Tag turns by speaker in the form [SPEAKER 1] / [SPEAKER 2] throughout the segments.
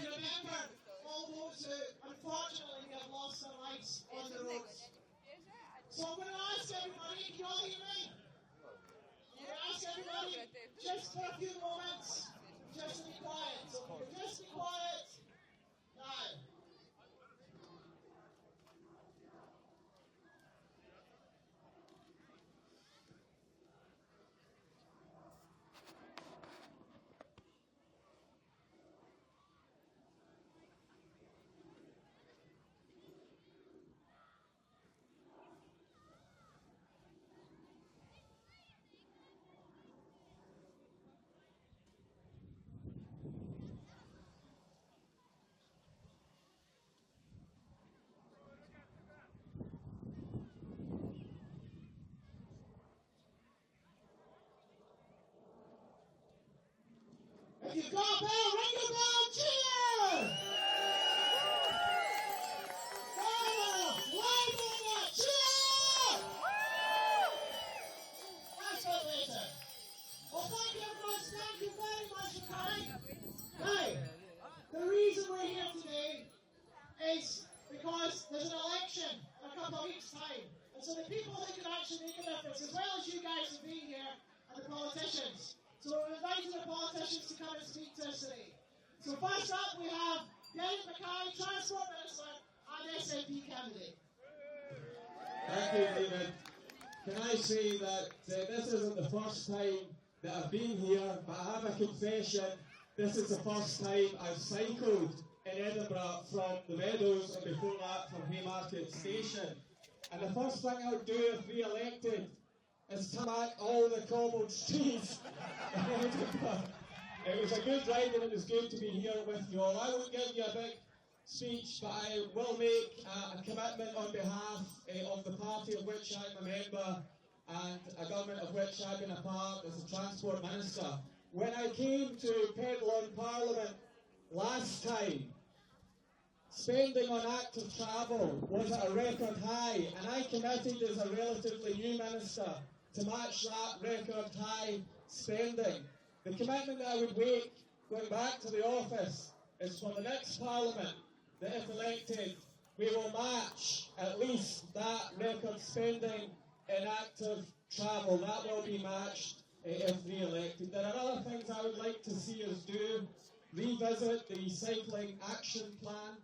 [SPEAKER 1] remember all those who unfortunately have lost their lives on the roads. So I'm going to ask everybody, can you all hear me? I'm going to ask everybody just for a few moments, just to be quiet. So if you can just be quiet now. If you've got a bell, ring the bell, cheer! Cheer! That's what they said. Well, thank you, everyone. Thank you very much for coming. Now, the reason we're here today is because there's an election in a couple of weeks' time. And so the people who can actually make a difference, as well as you guys have been here, are the politicians. So we're inviting the politicians to come and speak to us today. So first up we have Derek Mackay, Transport Minister and SNP candidate.
[SPEAKER 2] Thank you, David. Can I say that this isn't the first time that I've been here, but I have a confession. This is the first time I've cycled in Edinburgh from the Meadows and before that from Haymarket Station. And the first thing I would do if re-elected is to back all the cobbled streets in Edinburgh. It was a good ride and it was good to be here with you all. I won't give you a big speech, but I will make a commitment on behalf of the party of which I'm a member and a government of which I've been a part as a Transport Minister. When I came to Pedal Parliament last time, spending on active travel was at a record high, and I committed as a relatively new minister to match that record high spending. The commitment that I would make going back to the office is for the next Parliament that if elected we will match at least that record spending in active travel. That will be matched if re-elected. There are other things I would like to see us do. Revisit the cycling action plan,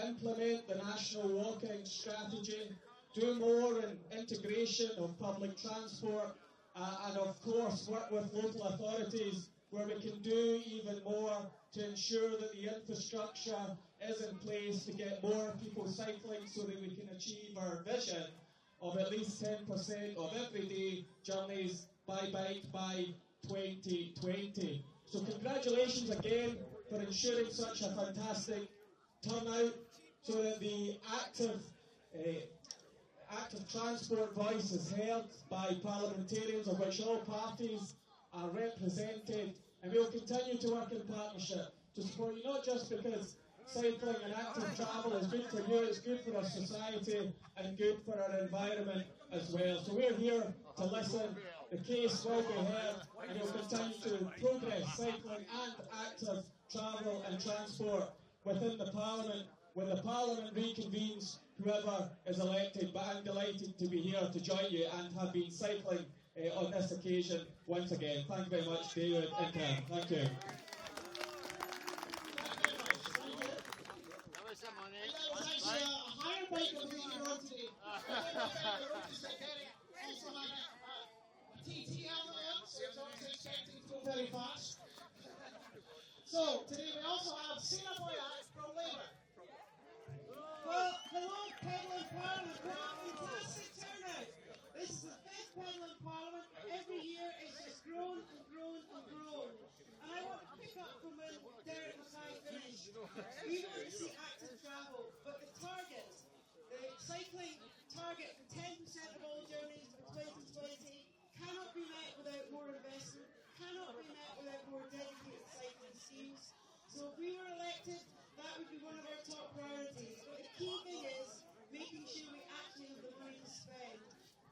[SPEAKER 2] implement the national walking strategy, do more in integration of public transport, and of course work with local authorities where we can do even more to ensure that the infrastructure is in place to get more people cycling so that we can achieve our vision of at least 10% of everyday journeys by bike by 2020. So congratulations again for ensuring such a fantastic turnout so that the active transport voice is heard by parliamentarians of which all parties are represented, and we will continue to work in partnership to support you, not just because cycling and active travel is good for you, it's good for our society and good for our environment as well. So we're here to listen, the case will be heard, and we'll continue to progress cycling and active travel and transport within the Parliament. When the Parliament reconvenes, whoever is elected, but I'm delighted to be here to join you and have been cycling on this occasion once again. Thank you very much, David and Ken. Thank you.
[SPEAKER 1] That was actually a higher bike than we rode today. Also had a TT helmet on, so it's always expecting to go very fast. So, today we also have Sarah Boyack from Labour.
[SPEAKER 3] Well, hello, Pedal Parliament. What a fantastic turnout. This is the fifth Pedal Parliament. Every year it's just grown and grown and grown. And I want to pick up from when Derek Mackay finished. We want to see active travel, but the cycling target for 10% of all journeys for 2020 cannot be met without more investment, cannot be met without more dedicated cycling schemes. So if we were elected, that would be one of our top priorities. But the key thing is making sure we actually have the money to spend.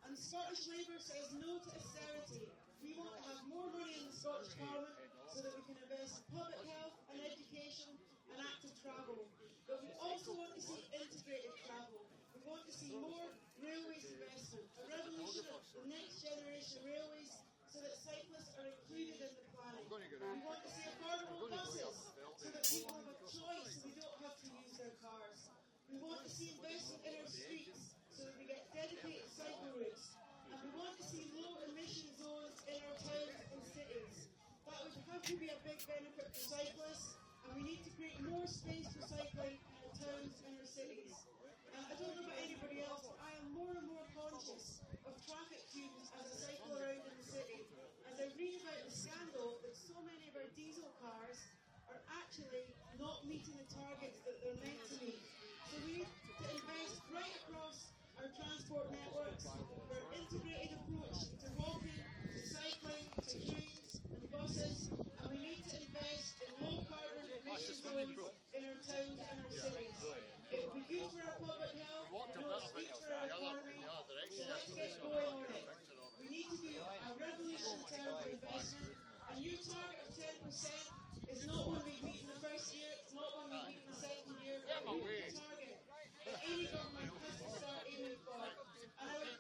[SPEAKER 3] And Scottish Labour says no to austerity. We want to have more money in the Scottish Parliament so that we can invest in public health and education and active the next generation railways so that cyclists are included in the planning. We want to see affordable buses so that people have a choice and we don't have to use their cars. We want to see investment in our streets so that we get dedicated cycle routes. And we want to see low emission zones in our towns and cities. That would have to be a big benefit for cyclists, and we need to create more space for cycling in our towns and our cities. I don't know about anybody else, but I am more and more conscious of traffic queues as I cycle around in the city, as I read about the scandal that so many of our diesel cars are actually not meeting the targets that they're meant to meet. So we need to invest right across our transport networks for an integrated approach to walking, to cycling, to trains and buses, and we need to invest in low carbon emission zones in our towns and our cities. It would be good for our public health, and it's good for our economy, so let's get going on it. We need to do a revolution in terms of investment. A new target of 10% is not one we meet in the first year, it's not one we meet in the second year, but we need a target that any government has to start aiming for. And I would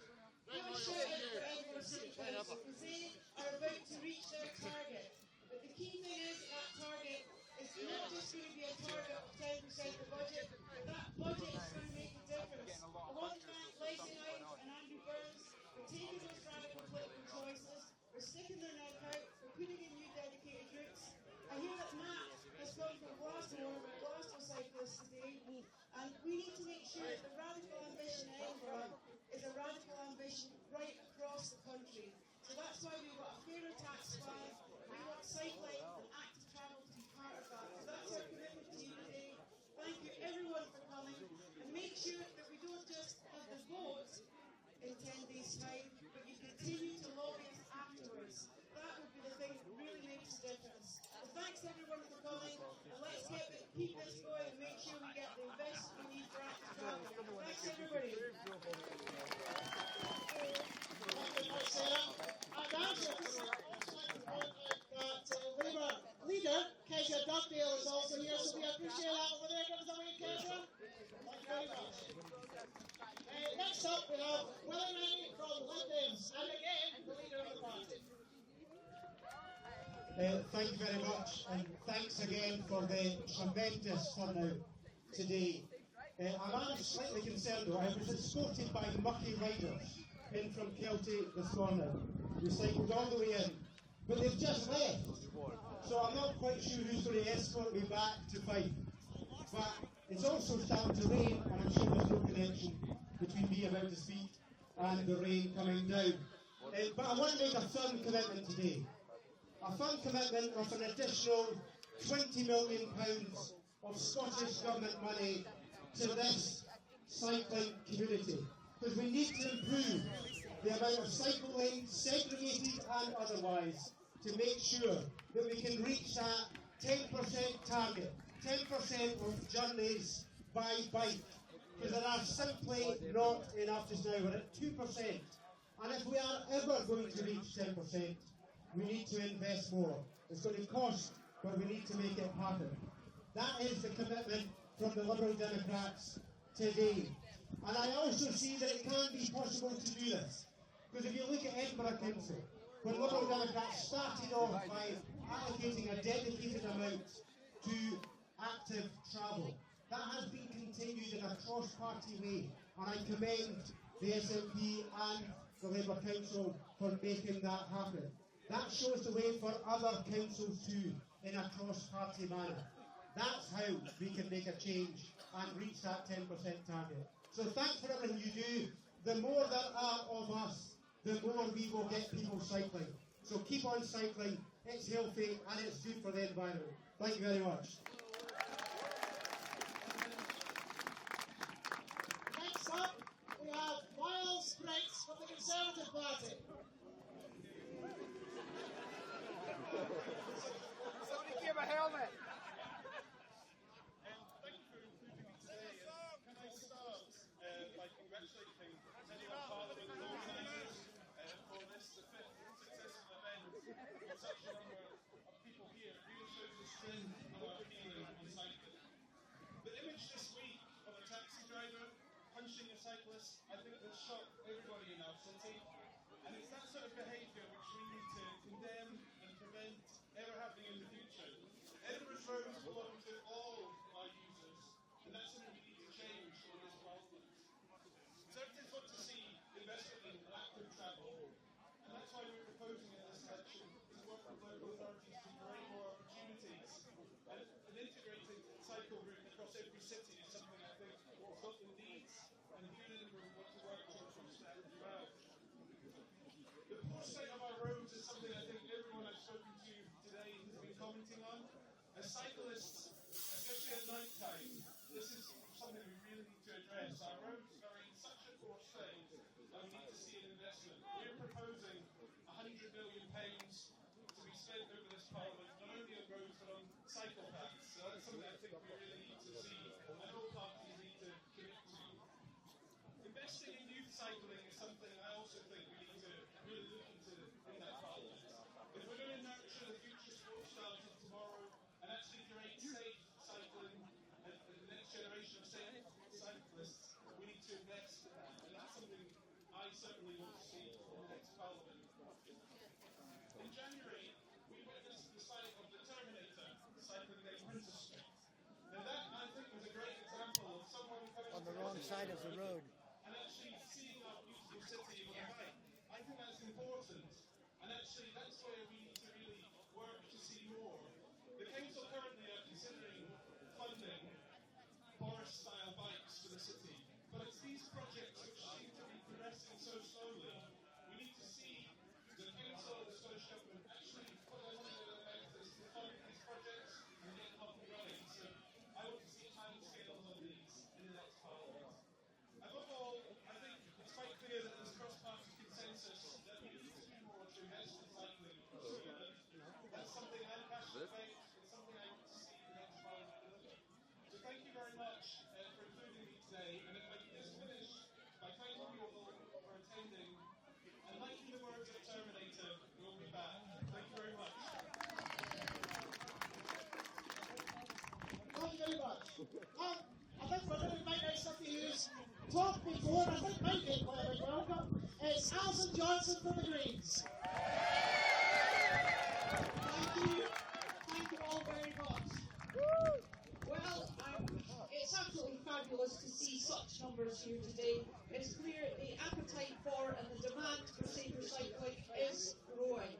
[SPEAKER 3] give a shout out for Edinburgh City Council because they are about to reach their target. But the key thing is that target is not just going to be a target of 10% of the budget, but that budget is going to make a difference. I want to thank Lacey Knight and Andrew Burns for taking those radical political choices, for sticking their neck out, for putting in new dedicated routes. I hear that Matt has come from Glasgow, and we're Glasgow cyclists today, and we need to make sure that the radical ambition in Edinburgh is a radical ambition right across the country. So that's why we've got a fairer tax plan. We want cycling and active travel to be part of that. So that's our commitment to you today. Thank you everyone for coming, and make sure that we don't just have the vote in 10 days' time, but you continue to lobby us afterwards. That would be the thing that really makes a difference. So thanks everyone for coming, and let's keep this going and make sure we get the investment we need for active travel. Thanks everybody.
[SPEAKER 1] Thank you, Mark Sarah. And Andrew, I'd also like to point out that Labour leader, Kezia Dugdale, is also here, so we appreciate that over there. Give us a wave, Kezia. Thank you very much. Next up, we have Willie Rennie from Lib Dems, and again, the leader of the party.
[SPEAKER 4] Thank you very much, and thanks again for the tremendous turnout today. I'm slightly concerned though. I was escorted by mucky riders in from Kelty this morning. We cycled all the way in, but they've just left. So I'm not quite sure who's going to escort me back to Fife. But it's also starting to rain, and I'm sure there's no connection between me about to speak and the rain coming down. But I want to make a firm commitment today. A firm commitment of an additional £20 million of Scottish Government money to this cycling community. Because we need to improve the amount of cycle lanes, segregated and otherwise, to make sure that we can reach that 10% target, 10% of journeys by bike. Because there are simply not enough just now. We're at 2%. And if we are ever going to reach 10%, we need to invest more. It's going to cost, but we need to make it happen. That is the commitment from the Liberal Democrats today. And I also see that it can be possible to do this. Because if you look at Edinburgh Council, when Liberal Democrats started off by allocating a dedicated amount to active travel, that has been continued in a cross-party way. And I commend the SNP and the Labour Council for making that happen. That shows the way for other councils too, in a cross-party manner. That's how we can make a change and reach that 10% target. So thanks for everything you do. The more there are of us, the more we will get people cycling. So keep on cycling. It's healthy and it's good for the environment. Thank you very much.
[SPEAKER 1] Next up, we have Miles Briggs from the Conservative Party.
[SPEAKER 5] Somebody give a helmet.
[SPEAKER 6] Thank you for including me today. Can I start by congratulating anyone Parliament and organisers for this, the fifth successful event with such a number of people here. It really shows the strength of our feeling on cycling. The image this week of a taxi driver punching a cyclist, I think has shocked everybody in our city. And it's that sort of behaviour which we need to condemn and prevent ever happening in the future. Edinburgh's roads belong to all our users, and that's something we need to change in this Parliament. Conservatives want to see investment in active travel, and that's why we're proposing in this election to work with local authorities to create more opportunities. And an integrated cycle route across every city is something I think Scotland needs, and here in Edinburgh we want to work towards that as well. The poor state of our roads is something I think everyone I've spoken to today has been commenting on. As cyclists, especially at night time, this is something we really need to address. Our roads are in such a poor state that we need to see an investment. We're proposing £100 million to be spent over this Parliament, not only on roads but on cycle paths. So that's something I think we really need to see, and all parties need to commit to. Investing in youth cycling is something I also think we need to really look into in that Parliament. If we're going to nurture the future sports stars of tomorrow and actually create safe cycling and the next generation of safe cyclists, we need to invest in that. And that's something I certainly want to see in the next Parliament. In January, we witnessed the sight of the Terminator cycling down Princess Street. Now that, I think, was a great example of someone coming
[SPEAKER 7] On the wrong side of the road.
[SPEAKER 6] and actually seeing our beautiful city on a bike. I think that's important. And actually, that's where we need to really work to see more. The council currently are considering funding forest-style bikes for the city. But it's these projects which seem to be progressing so slowly. We need to see the council and the Scottish Government actually put their money where their mouth is to fund these projects and get them up and running. So I want to see timescales on these in the next Parliament. Above all, I think it's quite clear that there's cross-party consensus that we need to do more to invest in cycling. That's something I'm passionate about. It's something I want to see the next Parliament deliver. So thank you very much for including me today. And if I can just finish by thanking you all for attending and liking the words of Terminator, we'll be back. Thank you very much.
[SPEAKER 1] Thank you very much. I think we're going to invite out somebody who's talked before, and I think might be quite welcome. It's Alison Johnson from the Greens. Thank you all very much.
[SPEAKER 8] Well, it's absolutely fabulous to see such numbers here today. It's clear the appetite for and the demand for safer cycling is growing.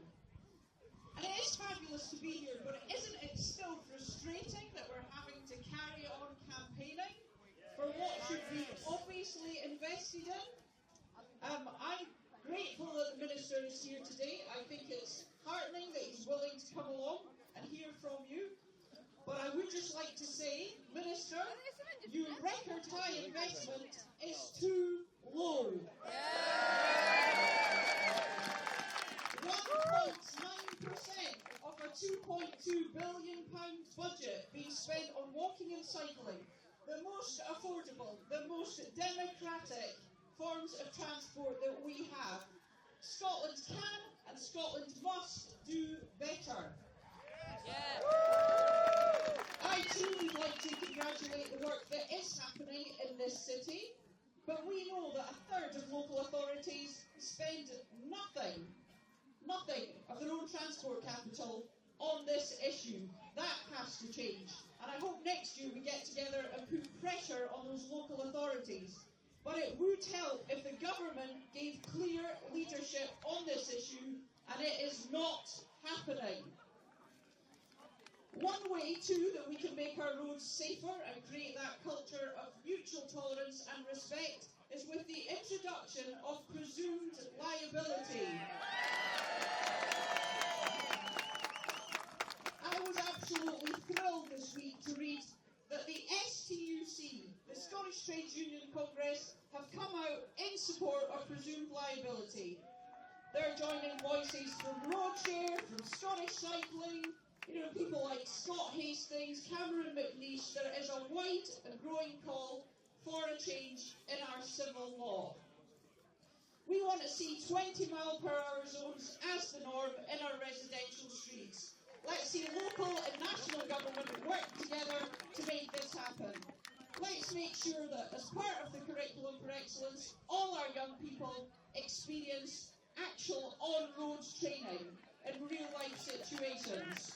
[SPEAKER 8] And it is fabulous to be here, but isn't it still frustrating that we're having to carry on campaigning for what should be obviously invested in? I'm grateful that the Minister is here today. I think it's heartening that he's willing to come along and hear from you. But I would just like to say, Minister, your record high investment is too low. 1.9% of a £2.2 billion budget being spent on walking and cycling, the most affordable, the most democratic forms of transport that we have. Scotland can and Scotland must do better. I too would like to congratulate the work that is happening in this city, but we know that a third of local authorities spend nothing of their own transport capital on this issue. That has to change, and I hope next year we get together and put pressure on those local authorities. But it would help if the government gave clear leadership on this issue, and it is not happening. One way, too, that we can make our roads safer and create that culture of mutual tolerance and respect is with the introduction of presumed liability. I was absolutely thrilled this week to read that the STUC, the Scottish Trades Union Congress, have come out in support of presumed liability. They're joining voices from Roadshare, from Scottish Cycling, people like Scott Hastings, Cameron McNeish. There is a wide and growing call for a change in our civil law. We want to see 20-mile-per-hour zones as the norm in our residential streets. Let's see local and national government work together to make this happen. Let's make sure that as part of the curriculum for excellence, all our young people experience action actual on-road training in real-life situations.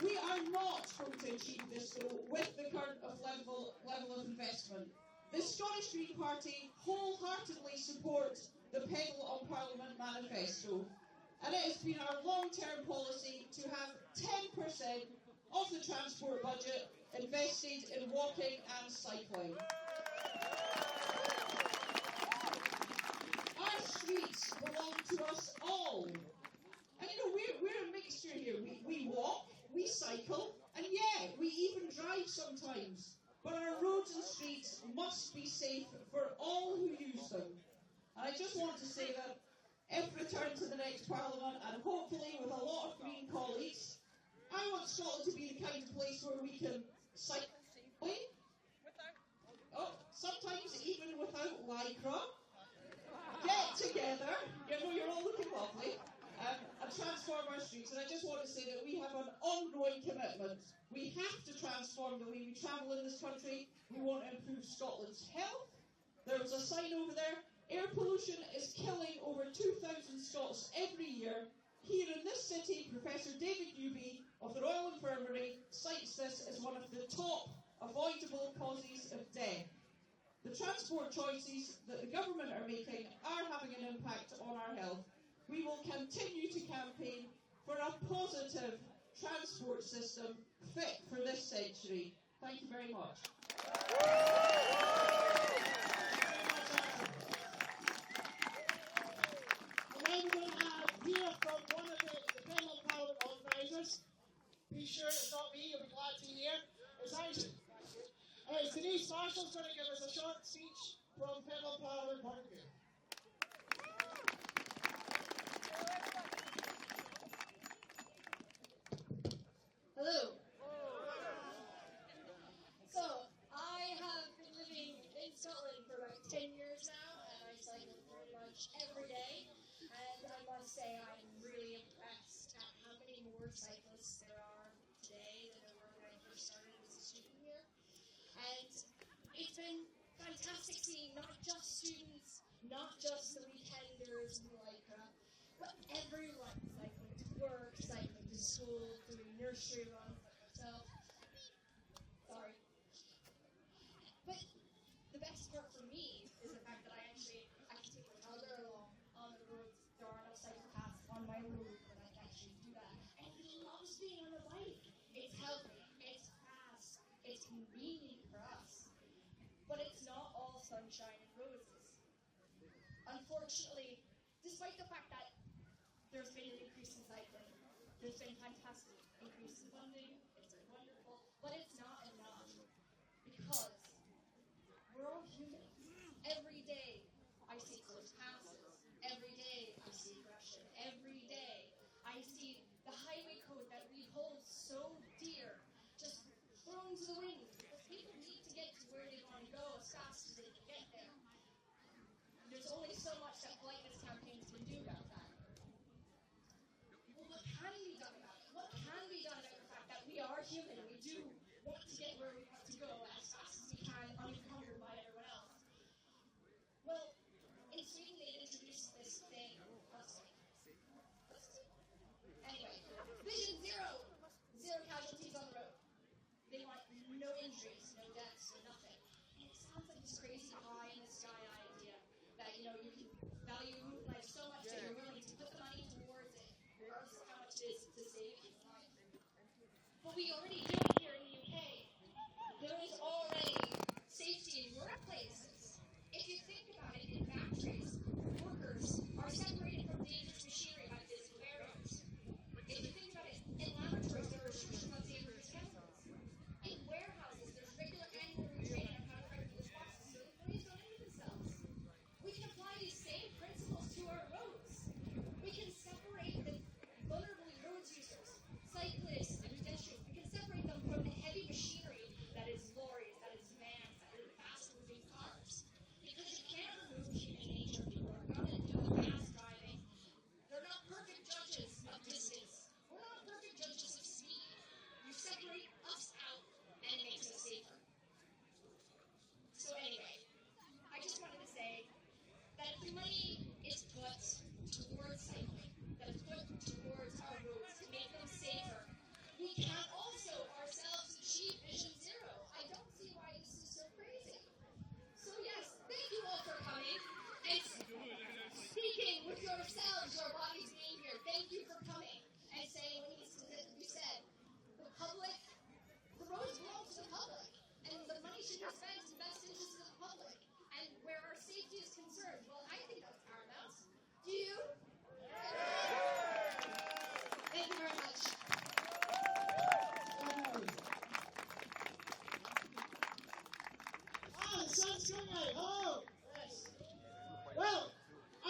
[SPEAKER 8] We are not going to achieve this, though, with the current level of investment. The Scottish Green Party wholeheartedly support the Pedal on Parliament manifesto, and it has been our long-term policy to have 10% of the transport budget invested in walking and cycling. Our streets belong to us all. And you know, we're a mixture here. We walk, we cycle, and yeah, we even drive sometimes. But our roads and streets must be safe for all who use them. And I just want to say that if returned to the next Parliament, and hopefully with a lot of Green colleagues, I want Scotland to be the kind of place where we can cycle safely. Sometimes even without lycra. Get together, you know, you're all looking lovely, and transform our streets. And I just want to say that we have an ongoing commitment. We have to transform the way we travel in this country. We want to improve Scotland's health. There was a sign over there. Air pollution is killing over 2,000 Scots every year. Here in this city, Professor David Newby of the Royal Infirmary cites this as one of the top avoidable causes of death. The transport choices that the government are making are having an impact on our health. We will continue to campaign for a positive transport system fit for this century. Thank you very much.
[SPEAKER 1] And then we're going to hear from one of the Pedal Parliament organisers. Be sure it's not me, you'll be glad to hear. It's Denise Marshall's going to give us a short speech from Pedal Parliament point of view.
[SPEAKER 7] Hello. So, I have been living in Scotland for about 10 years now, and I cycle pretty much every day. And I must say, I'm really impressed at how many more cyclists there are today than there were when I first started as a student here. And it's been fantastic seeing not just students, not just the weekenders and the lycra, but everyone cycling to work, cycling to school, doing nursery runs like myself. Sorry. But the best part for me is the fact that I can take my toddler along on the roads. There are no cycle paths on my road, and I can actually do that. And he loves being on a bike. It's healthy, it's fast, it's convenient for us. But it's not all sunshine and roses. Unfortunately, despite the fact that there's been an increase in cycling, there's been fantastic increase in funding, it's been wonderful, but it's not enough. Because we're all human. Every day I see close passes. Every day I see aggression. Every day I see the highway code that we hold so dear just thrown to the wind. Because people need to get to where they want to go as fast as they can get there. There's only so much that politeness campaigns can do about that. Well, what can be done about it? What can be done about the fact that we are human? We do want to get where we want to go as fast as we can, unencumbered by everyone else. Well, in Sweden they introduced this thing. Anyway, Vision Zero. Zero casualties on the road. They want no injuries, no deaths, no nothing. And it sounds like this crazy pie in the sky idea that, you know, you can value life so much that you're willing to put the money towards it, regardless of how much it is to save your life. But we already do it here in the UK. There is already safety in workplaces. If you think about it, in factories, workers are separated from dangerous machinery by physical barriers. If you think about it, in laboratories, there are restrictions on dangerous chemicals. In warehouses, there's regular annual retraining on how to correct those processes so employees don't injure themselves. We can apply these same principles to our roads. We can separate the vulnerable road users, cyclists, and pedestrians. We can separate them are spent in the best interest of the public and where our safety is concerned. Well, I think that's paramount. Do you? Thank you very much.
[SPEAKER 1] The sun's coming out. Oh, yes. Well,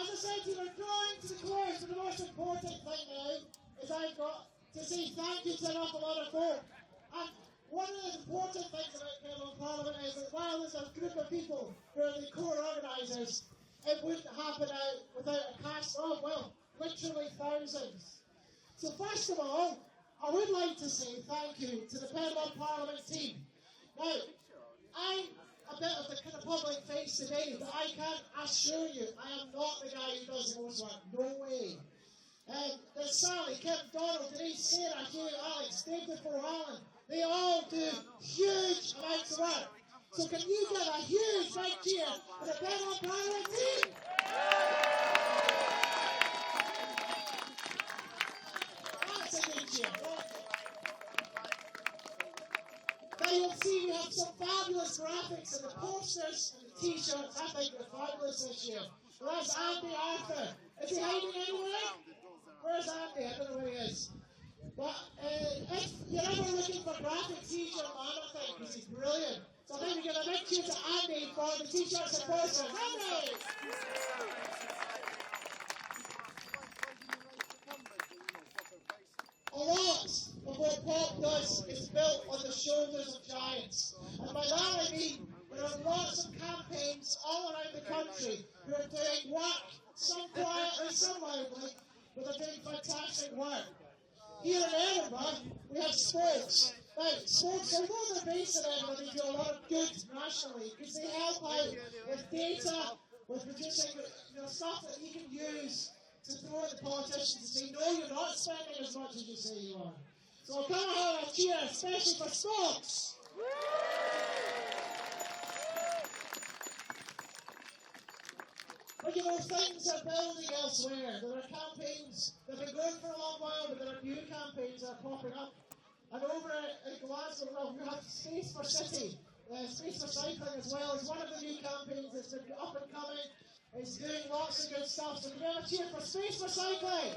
[SPEAKER 1] as I said to you, we're drawing to the close, but the most important thing now is I've got to say thank you to an awful lot of folk. And one of the important things about Penryn Parliament is that while there's a group of people who are the core organisers, it wouldn't happen out without a cast of, well, literally thousands. So first of all, I would like to say thank you to the Penryn Parliament team. Now, I'm a bit of the kind of public face today, but I can assure you I am not the guy who does the most work. No way. There's Sally, Kim, Donald, Denise, Sarah, Hugh, Alex, David Allen. They all do huge amounts of work. So can you give a huge big cheer for the Penryn Parliament team? That's a good cheer. Now you'll see we have some fabulous graphics and the posters and the t-shirts. I think they're fabulous this year. Well, that's Andy Arthur. Is he hiding anywhere? Where's Andy? I don't know where he is. But if you're ever looking for graphics, he's your man, I think, because he's brilliant. So I think we give a big cheer to Andy for the t-shirts and posters. Andy! A lot of what pop does is built on the shoulders of giants. And by that I mean there are lots of campaigns all around the country who are doing work, some quietly, some loudly, but they're doing fantastic work. Here in Edinburgh, we have sports. Now, sports, although they're based in Edinburgh, they do a lot of good nationally because they help out with data, with producing stuff that you can use to throw at the politicians and say, no, you're not spending as much as you say you are. So can I have a cheer, especially for sports? But things are building elsewhere. There are campaigns that have been going for a long while, but there are new campaigns that are popping up. And over in Glasgow, well, we have Space for City, Space for Cycling as well, is one of the new campaigns that's been up and coming. It's doing lots of good stuff. So can we have a cheer for Space for Cycling?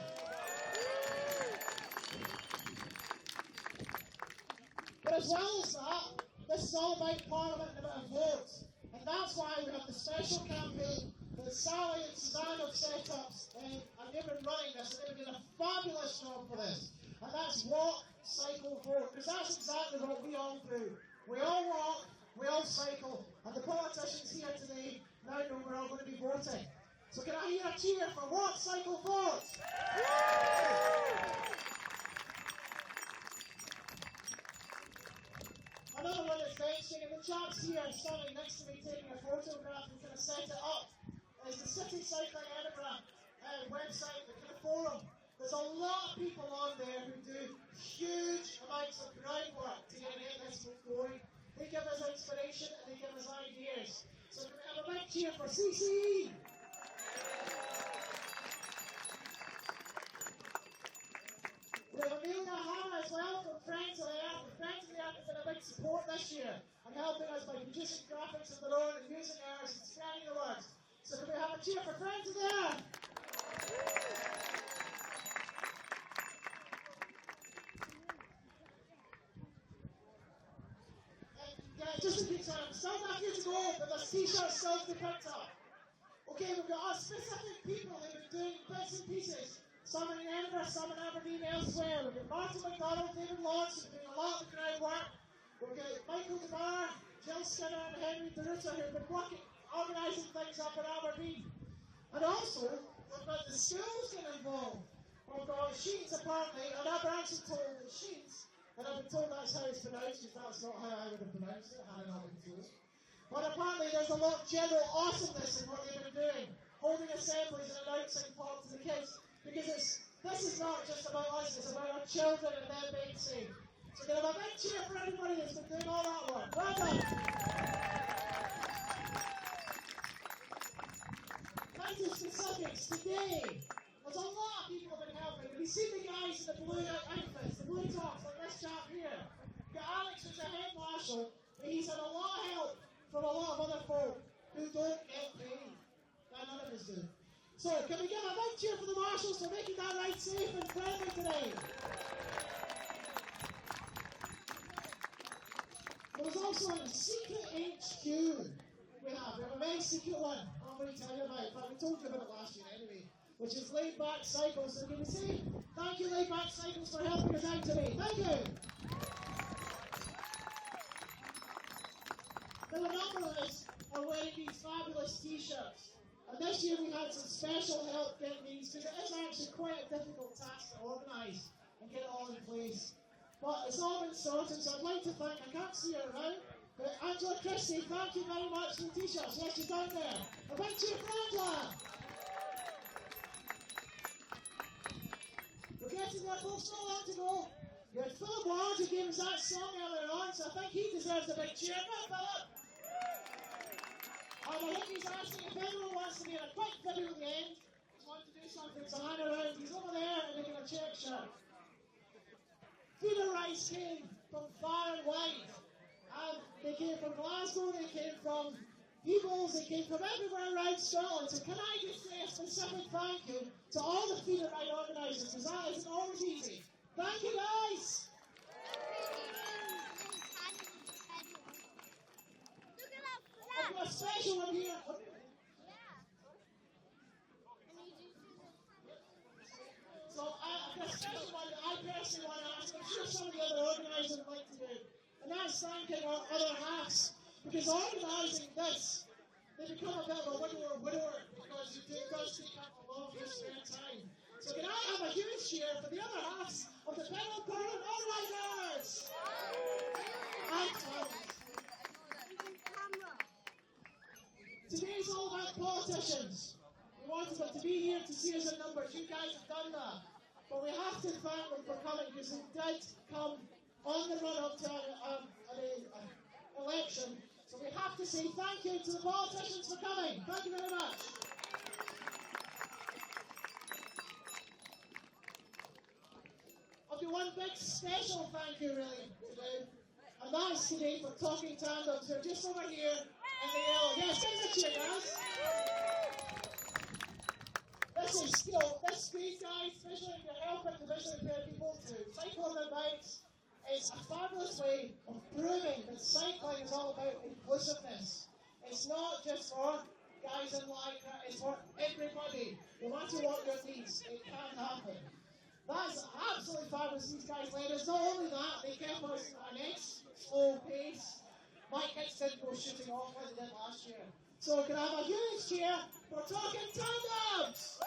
[SPEAKER 1] But as well as that, this is all about Parliament and about votes. And that's why we have the special campaign that Sally and Suzanne have set up. And they've been running this, and they've been a fabulous job for this. And that's Walk, Cycle, Vote. Because that's exactly what we all do. We all walk, we all cycle, and the politicians here today now know we're all going to be voting. So can I hear a cheer for Walk, Cycle, Vote? Another one that's very interesting, and the chaps here standing next to me taking a photograph and kind of set it up, is the City Cycling Edinburgh website, the kind of forum. There's a lot of people on there who do huge amounts of groundwork to get this going. They give us inspiration and they give us ideas. So can we have a big cheer for CCE? We have Amelia Hannah as well from Friends of the Earth. The Friends of the Earth has been a big support this year and helping us by producing graphics of their own and using ours and spreading the word. So can we have a cheer for Friends of the Earth? Just in case I'm still not here to go, but the t-shirt still to be picked up. Okay, we've got specific people who've been doing bits and pieces. Some in Edinburgh, some in Aberdeen, elsewhere. We've got Martin McDonald, David Lawrence, who've been doing a lot of the groundwork. We've got Michael DeBar, Jill Skinner, and Henry DeRuta, who've been organising things up in Aberdeen. And also, we've got the schools getting involved. We've got Sheets apparently, and I've actually told the Sheets, and I've been told that's how it's pronounced, because that's not how I would have pronounced it, had I not been told. But apparently there's a lot of general awesomeness in what they've been doing, holding assemblies and announcing pop to the kids, because this is not just about us, it's about our children and them being safe. So can I have a big cheer for everybody that's been doing all that work. Well done. Back to specifics today. There's a lot of people have been helping. Have you seen the guys in the blue outfits, the blue tops, like this chap here? We've got Alex, who's a head marshal, and he's had a lot of help of other folk who don't get paid. Now, none of us do. So, can we give a big cheer for the marshals for making that ride safe and friendly today? There's also a secret HQ we have. We have a very secret one I'm going to tell you about. In fact, we told you about it last year anyway, which is Laid Back Cycles. So can we say thank you, Laid Back Cycles, for helping us out today? Thank you. Now, a number of us are wearing these fabulous t-shirts. And this year we had some special help getting these, because it is actually quite a difficult task to organise and get it all in place. But it's all been sorted, so I'd like to thank, I can't see her around, but Angela Christie, thank you very much for the t-shirts. Yes, you're down there. A big cheer for Angela. We're getting there, folks, so long to go. You had Philip Ward who gave us that song earlier on, so I think he deserves a big cheer. Go, Philip. And I think he's asking if anyone wants to be in a quick video at the end, just want to do something, so hang around. He's over there and making a check shirt. Feeder rice came from far and wide. They came from Glasgow, they came from Emoze, they came from everywhere around Scotland. So can I just say a specific thank you to all the feeder ride organisers, because that isn't always easy. Thank you, guys! I've got a special one here. So I've got a special one that I personally want to ask. I'm sure some of the other organisers would like to do. And that's thanking our other halves. Because organising this, they become a bit of a widower, because it does take up a lot of your spare time. So can I have a huge cheer for the other halves of the Penrith Parliament organisers? Today's all about politicians. We wanted them to be here to see us in numbers. You guys have done that. But we have to thank them for coming, because they did come on the run-up to an election. So we have to say thank you to the politicians for coming. Thank you very much. I'll do one big special thank you really today. And that's today for Talking Tandems, who are just over here in the yellow. Yes, give us a cheer, guys. This speed, guys, especially if you're helping to visually impaired people to cycle on their bikes, it's a fabulous way of proving that cycling is all about inclusiveness. It's not just for guys in lycra, it's for everybody. No matter what your needs, it can happen. That's absolutely fabulous, these guys led us. Not only that, they kept us at an slow pace. My kids didn't go shooting off like they did last year. So can I have a huge cheer for Talking Tandems?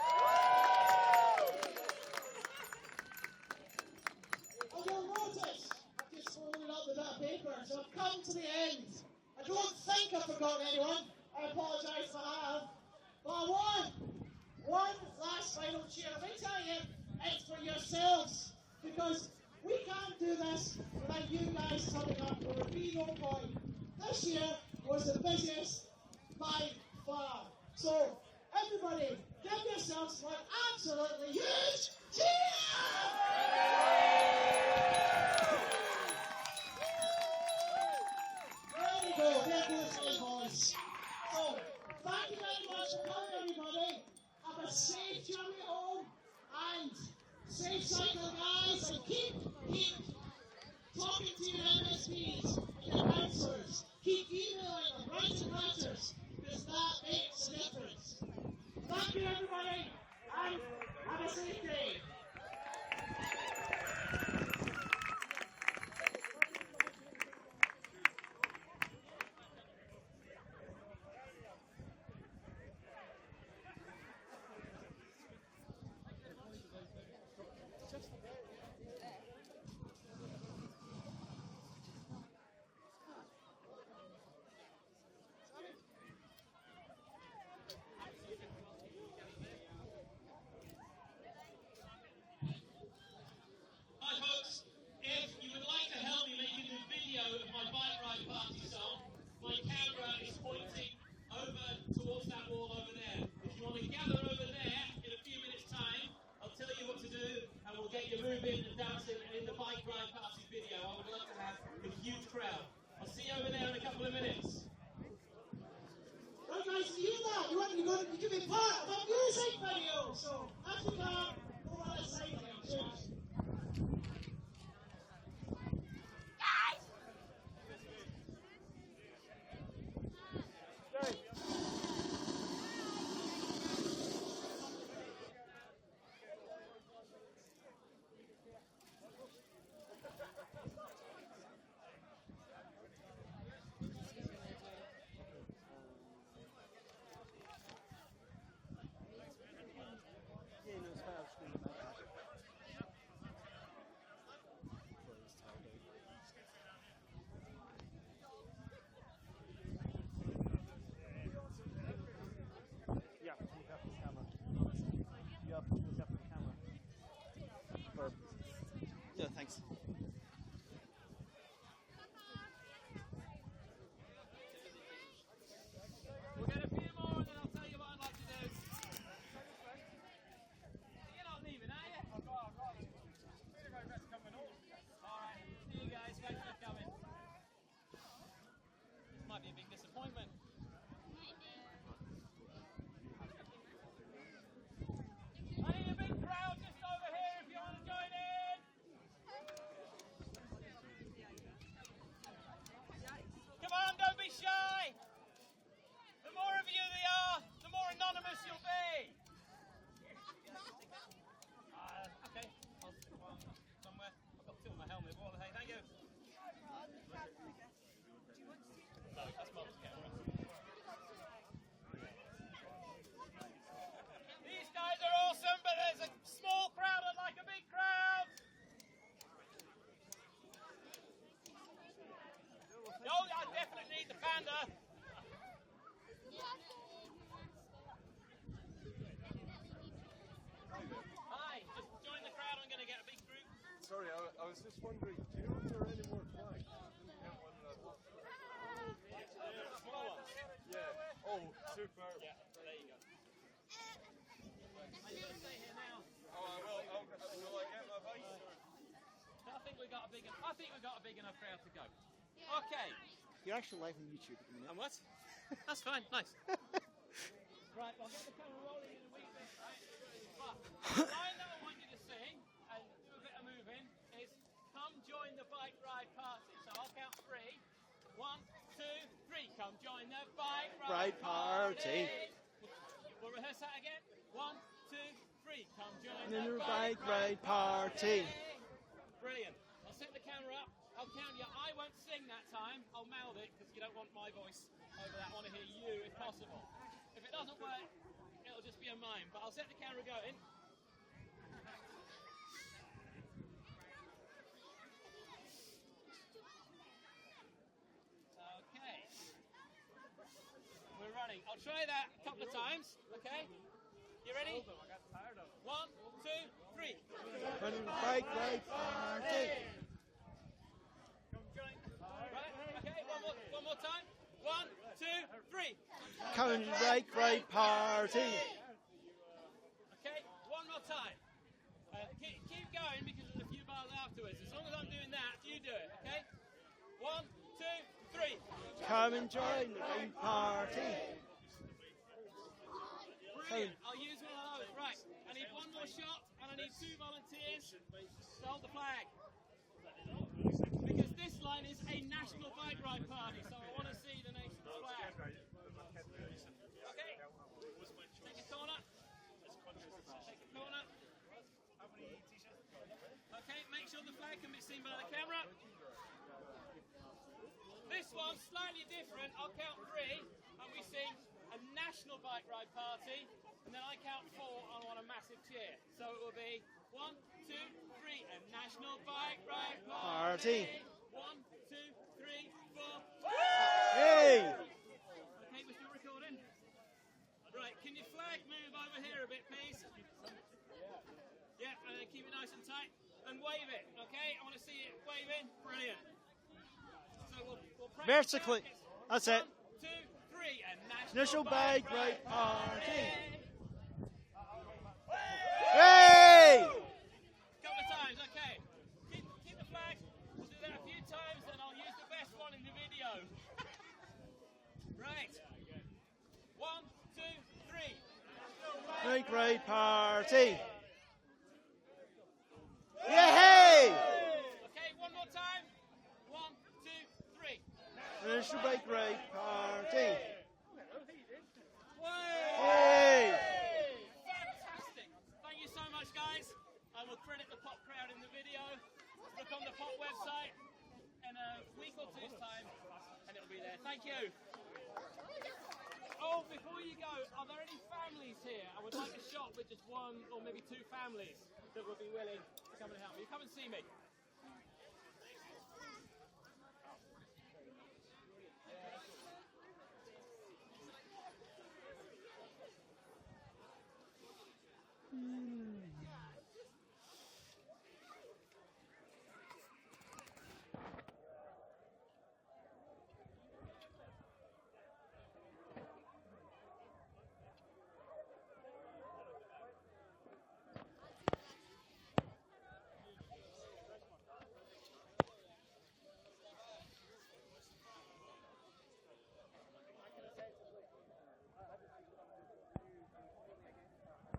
[SPEAKER 1] And you'll notice, I've just folded up the bit of paper, so I've come to the end. I don't think I've forgotten anyone. I apologise if I have. But I want one last final cheer. Let me tell you, it's for yourselves. Because we can't do this without you guys coming up. There would be no point. This year was the busiest by far. So, everybody, give yourselves one absolutely huge cheer! There we go, there goes my voice. So, thank you very much for coming, everybody. Have a safe journey home, and safe cycle, guys, and keep talking to your MSPs and your counsellors. Keep emailing them, writing letters, because that makes a difference. Thank you, everybody, and have a safe day. music video. So as we come, go on a side and choose.
[SPEAKER 9] Yeah, look up the camera. You have to look up the camera. Yeah, thanks.
[SPEAKER 10] We'll get a few more and then I'll tell you what I'd like to do. You're not leaving, are you? I've got it. Alright, see you guys. Thanks for coming. This might be a big disappointment. I need a big crowd just over here if you want to join in. Come on, don't be shy. The more of you there are, the more anonymous you'll be. Okay, I'll sit somewhere. I've got two on my helmet. What the hey, thank you. No, that's Mum's camera. These guys are awesome, but there's a small crowd and like a big crowd. Oh, I definitely need the panda. Hi, just join the crowd. I'm going to get a big group.
[SPEAKER 6] Sorry, I was just wondering, do you know if there are any more flags?
[SPEAKER 10] Small ones.
[SPEAKER 6] Yeah. Oh, super.
[SPEAKER 10] Yeah, there you go. I'm going to stay here now.
[SPEAKER 6] Oh, will I get my voice?
[SPEAKER 10] I think we got a big enough crowd to go. Okay.
[SPEAKER 9] You're actually live on YouTube at the minute.
[SPEAKER 10] And what? That's fine. Nice. Right, I'll get the camera rolling in a wee bit, right? But the line that I want you to sing and do a bit of moving is "Come join the bike ride party." So I'll count 3. 1, 2, 3. Come join the bike ride party. We'll rehearse that again. 1, 2, 3. Come join the bike ride party. Brilliant. I'll set the camera up. I'll count you. I won't sing that time. I'll mouth it because you don't want my voice over that. I want to hear you if possible. If it doesn't work, it'll just be a mime. But I'll set the camera going. Okay. We're running. I'll try that a couple of times. Okay. You ready? 1, 2, 3.
[SPEAKER 9] Bike ride party.
[SPEAKER 10] Right, okay, one more time. 1, 2, 3.
[SPEAKER 9] Come bike ride party.
[SPEAKER 10] Okay, one more time. Keep going because there's a few bars afterwards. As long as I'm doing that, you do it, okay? 1, 2, 3.
[SPEAKER 9] Come and join the bike party.
[SPEAKER 10] Brilliant. I'll use one of those. Right, I need one more shot and I need 2 volunteers to hold the flag. Because this line is a national bike ride party, so I want to see the nation's flag. Okay, take a corner. Take a corner. Okay, make sure the flag can be seen by the camera. This one's slightly different. I'll count 3 and we sing a national bike ride party, and then I count 4 and I want a massive cheer. So it will be 1, 2, 3, a national bike ride party. 1, 2, 3, 4.
[SPEAKER 9] Hey!
[SPEAKER 10] Okay, we're still recording. Right, can your flag move over here a bit, please? Yeah, and then keep it nice and tight. And wave it, okay? I want to see it waving. Brilliant. So we'll practice
[SPEAKER 9] Vertically.
[SPEAKER 10] that.
[SPEAKER 9] That's it.
[SPEAKER 10] 1, 2, 3, and
[SPEAKER 9] National bike ride party.
[SPEAKER 10] Hey!
[SPEAKER 9] Hey!
[SPEAKER 10] Couple of times, okay. Keep the flag. We'll do that a few times, and I'll use the best one in the video. Right. 1, 2, 3.
[SPEAKER 9] Bike bike ride party. Yay!
[SPEAKER 10] Okay, one more time. 1, 2, 3.
[SPEAKER 9] Finish the bike ride party.
[SPEAKER 10] Hey! Fantastic. Thank you so much, guys. I will credit the pop crowd in the video. Look on the pop website in a week or two's time, and it'll be there. Thank you. Oh, before you go, are there any families here? I would like a shot with just one or maybe two families that would be willing to come and help me. Come and see me.